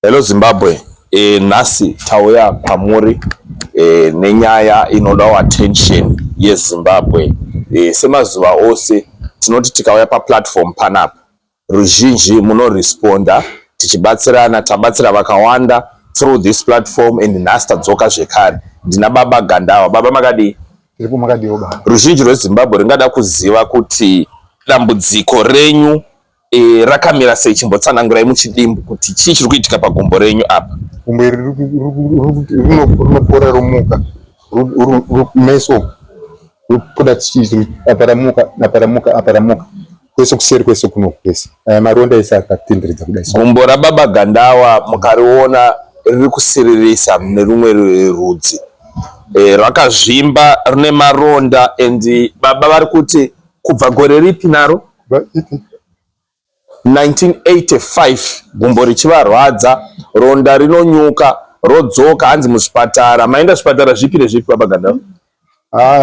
Hello Zimbabwe, nasi tauya pamuri nenyaya inoda attention yeZimbabwe. Semazuva ose tinoti tikauya paplatform panapa ruzhinji munoresponda tichibatsirana, tabatsira vakawanda through this platform, and nhasi tadzoka zvekare. Ndina Baba Gandawa. Baba makadi? Ruzhinji rweZimbabwe ringada kuziva kuti dambudziko renyu rakamira sei, chimbotsanangurai muchidimbu kuti chii chiri kuitika pagumbo renyu apa. Gumbo iri rinopora romuka meso ropoda chichi aparamuka kwese kuseri kwese kuno kwese maronda ese akatenderedza kudai. Gumbo raBaba Gandawa mukariona riri kusiririsa nerumwe rudzi, rakazvimba rine maronda, and baba vari kuti kubva gore ripi naro 1985 gumbo richivarwadza, ronda rinonyuka rodzoka, hanzi muzvipatara. Maenda zvipatara zvipi nezvipi Baba Gandawa?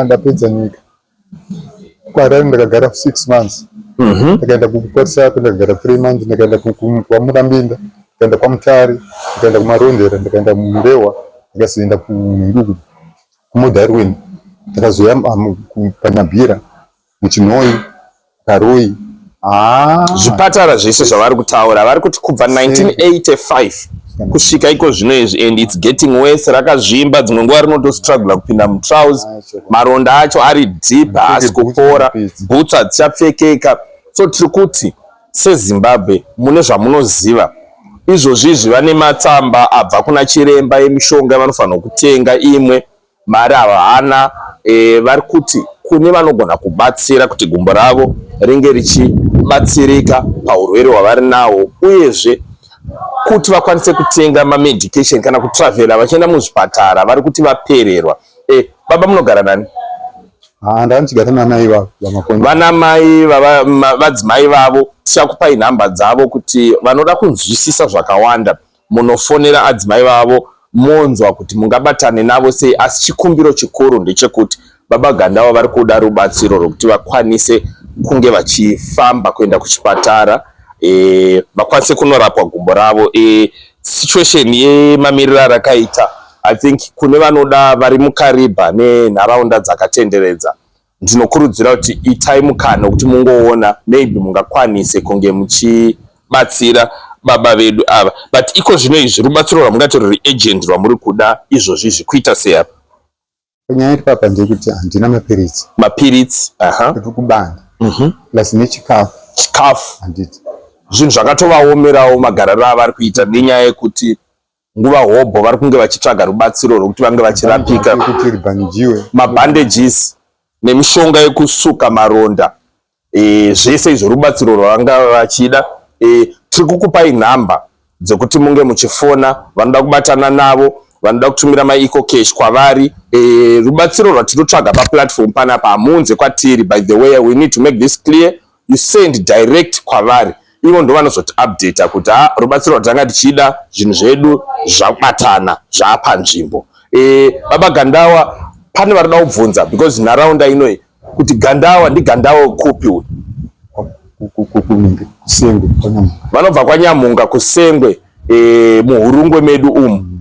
Ndapedza nyika kwarari ndakagara 6 months, ndakaenda kuPortsapo ndakagara 3 months, ndakaenda kwaMurambinda, ndakaenda kwaMutare, ndakaenda kumarondera, ndakaenda muMurewa, ndikazoenda kuMudarwin, ndakazoya paNyabhira, muChinoi, Karoi. Zvipatara zvese zvavari kutaura vari kuti kubva 1985 kusvika iko zvino izvi, and it's getting worse. Rakazvimba, dzimwe nguva rinotostruggle kupinda mutrouse, maronda acho ari deep, haasi kupora, bhutsu hadzichapfekeka. So tiri kuti seZimbabwe mune zvamunoziva izvozvizvi, vane matsamba abva kuna chiremba yemishonga vanofanira kutenga imwe, mari havana. Vari kuti kune vanogona kubatsira kuti gumbo ravo ringe richibatsirika paurwere hwavari nahwo, uyezve kuti vakwanise kutenga mamedication kana kutravela vachienda muzvipatara vari kuti vapererwa. Baba munogara nani? Ndachigara namai vavo. Vana mai vadzimai vavo tichakupai nhamba dzavo kuti vanoda kunzwisisa zvakawanda munofonera adzimai vavo monzwa kuti mungabatane navo sei. Asi chikumbiro chikuru ndechekuti Baba Gandawa vari kuda rubatsiro rwokuti vakwanise kunge vachifamba kuenda kuchipatara, vakwanise kunorapwa gumbo ravo. Situation yemamiriro rakaita, I think kune vanoda VarikuKariba nenharaunda dzakatenderedza, ndinokurudzira kuti itai mukana kuti mungoona maybe mungakwanise kunge muchibatsira baba vedu ava. But iko zvino izvi rubatsiro rwamungati ruri agent rwamuri kuda izvozvizvi kuita sei apa? Nyaya iri papa ndeyekuti handina mapiritsi. Mapiritsi? Ndiri kubanda plus nechikafu handiti. Zvinhu zvakatovaomerawo magariro avari kuita nenyaya yekuti nguva hobho vari kunge vachitsvaga rubatsiro rwokuti vange vachirapika, mabandages nemishonga yekusuka maronda, zvese izvo rubatsiro rwavanga vachida. Tiri kukupai nhamba dzekuti munge muchifona, vanoda kubatana navo, vanoda kutumira maiko cash kwavari. Rubatsiro rwatinotsvaga paplatform panapa hamunze kwatiri. By the way, we need to make this clear. You send direct kwavari, ivo ndo vanozoti update kuti rubatsiro rwatanga tichida, zvinhu zvedu zvabatana, zvapanzvimbo. Baba Gandawa, pane varida kubvunza because nharaunda inoi kuti Gandawa ndiGandawa kupi uyu? Kusengwe kwaNyamunga. Vanobva kwaNyamunga kuSengwe, muHurungwe medu umu,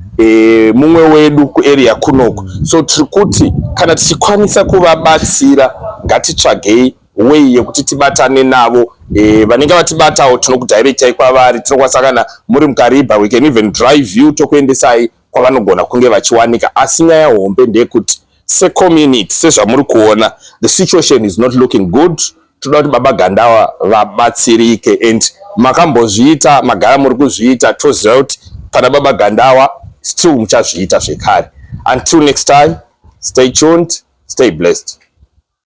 mumwe wedu kuarea kunoko. So tiri kuti kana tichikwanisa kuvabatsira ngatitsvagei way yekuti tibatane navo. Vanenge vatibatawo tinokudirectai kwavari, tinokwanisa kana muri muKariba we can even drive you tokuendesai kwavanogona kunge vachiwanika. Asi nyaya hombe ndeyekuti secommunity sezvamuri kuona the situation is not looking good. Toda kuti Baba Gandawa vabatsirike, and makambozviita, magara muri kuzviita, toziva kuti pana Baba Gandawa still muchazviita zvekare. Until next time, stay tuned, stay blessed.